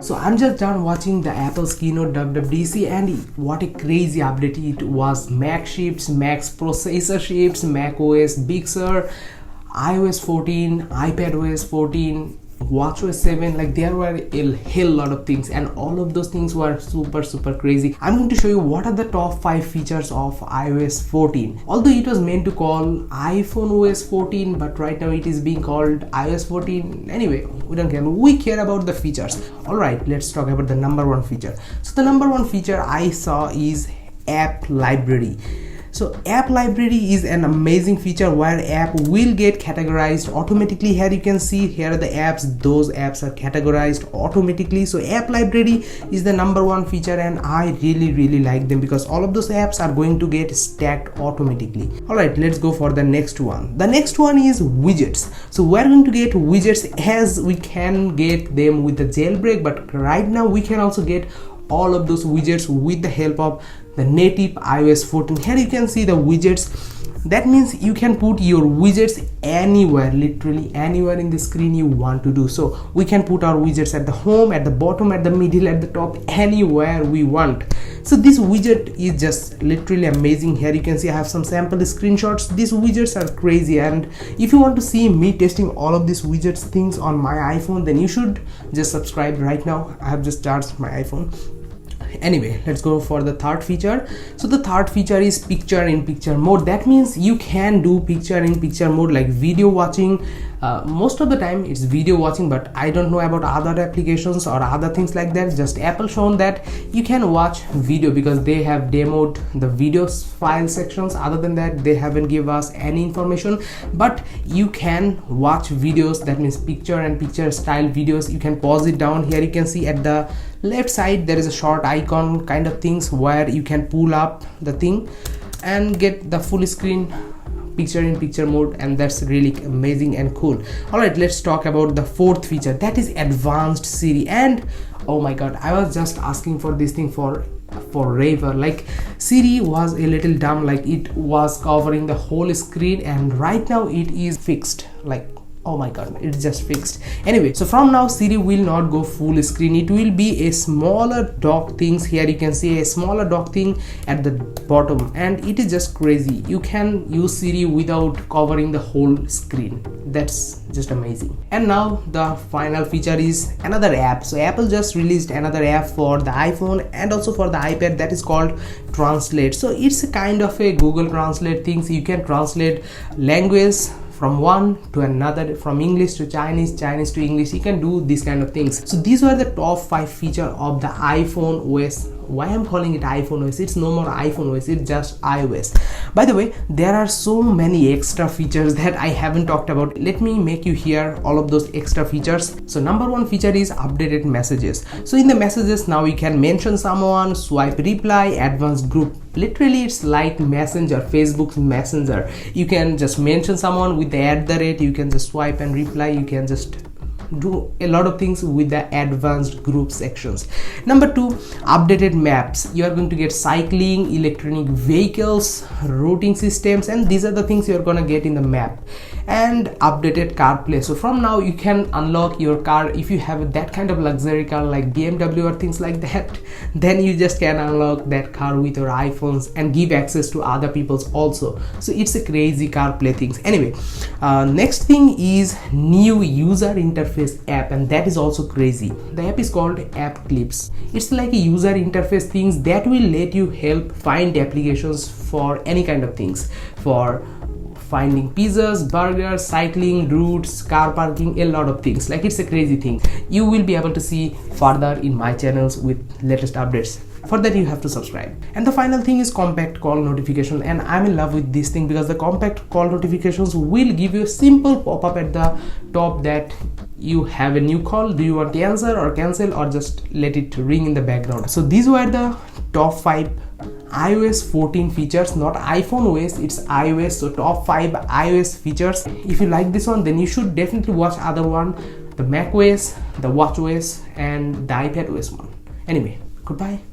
So I'm just done watching the Apple's keynote WWDC, and what a crazy update it was. Mac ships, Mac's processor ships, Mac OS Big Sur, iOS 14, iPad OS 14, WatchOS 7, like there were a hell lot of things, and all of those things were super crazy. I'm going to show you what are the top 5 features of iOS 14. Although it was meant to call iPhone OS 14, but right now it is being called iOS 14. Anyway, we don't care, we care about the features. Alright, let's talk about the number 1 feature. So the number 1 feature I saw is App Library. So App Library is an amazing feature where app will get categorized automatically. Here you can see, here are the apps, those apps are categorized automatically. So App Library is the number 1 feature, and I really like them because all of those apps are going to get stacked automatically. Alright, let's go for the next one. The next one is widgets. So we're going to get widgets as we can get them with the jailbreak, but right now we can also get all of those widgets with the help of the native iOS 14. Here you can see the widgets. That means you can put your widgets anywhere, literally anywhere in the screen you want to do. So we can put our widgets at the home, at the bottom, at the middle, at the top, anywhere we want. So this widget is just literally amazing. Here you can see I have some sample screenshots. These widgets are crazy, and if you want to see me testing all of these widgets things on my iPhone, then you should just subscribe right now. I have just charged my iPhone. Anyway, let's go for the third feature. So the third feature is picture in picture mode. That means you can do picture in picture mode like video watching. Most of the time it's video watching, but I don't know about other applications or other things like that. Just Apple shown that you can watch video because they have demoed the videos file sections. Other than that, they haven't give us any information, but you can watch videos. That means picture and picture style videos. You can pause it down. Here you can see at the left side there is a short icon kind of things where you can pull up the thing and get the full screen picture in picture mode, and that's really amazing and cool. Alright, let's talk about the fourth feature, that is advanced Siri. And oh my god, I was just asking for this thing for forever. Like Siri was a little dumb, like it was covering the whole screen, and right now it is fixed. Like oh my god, it's just fixed. Anyway, so from now Siri will not go full screen, it will be a smaller dock things. Here you can see a smaller dock thing at the bottom, and it is just crazy. You can use Siri without covering the whole screen. That's just amazing. And now the final feature is another app. So Apple just released another app for the iPhone and also for the iPad, that is called Translate. So it's a kind of a Google Translate things. You can translate language from one to another, from English to Chinese, Chinese to English. You can do these kind of things. So these were the top 5 feature of the iPhone OS. Why I'm calling it iPhone OS? It's no more iPhone OS, it's just iOS. By the way, there are so many extra features that I haven't talked about. Let me make you hear all of those extra features. So number 1 feature is updated messages. So in the messages now you can mention someone, swipe reply, advanced group. Literally it's like Messenger, Facebook's Messenger. You can just mention someone with the @ you can just swipe and reply. You can just do a lot of things with the advanced group sections. Number 2, updated maps. You are going to get cycling, electronic vehicles, routing systems, and these are the things you are going to get in the map. And updated CarPlay. So from now you can unlock your car. If you have that kind of luxury car like BMW or things like that, then you just can unlock that car with your iPhones and give access to other people's also. So it's a crazy CarPlay things. Anyway, next thing is new user interface app, and that is also crazy. The app is called App Clips. It's like a user interface things that will let you help find applications for any kind of things, for finding pizzas, burgers, cycling, routes, car parking, a lot of things. Like it's a crazy thing. You will be able to see further in my channels with latest updates. For that you have to subscribe. And the final thing is compact call notification, and I'm in love with this thing because the compact call notifications will give you a simple pop-up at the top that you have a new call. Do you want to answer or cancel, or just let it ring in the background? So these were the top 5 iOS 14 features, not iPhone OS, it's iOS. So top 5 iOS features. If you like this one, then you should definitely watch other one, the Mac OS, the Watch OS, and the iPad OS one. Anyway, goodbye.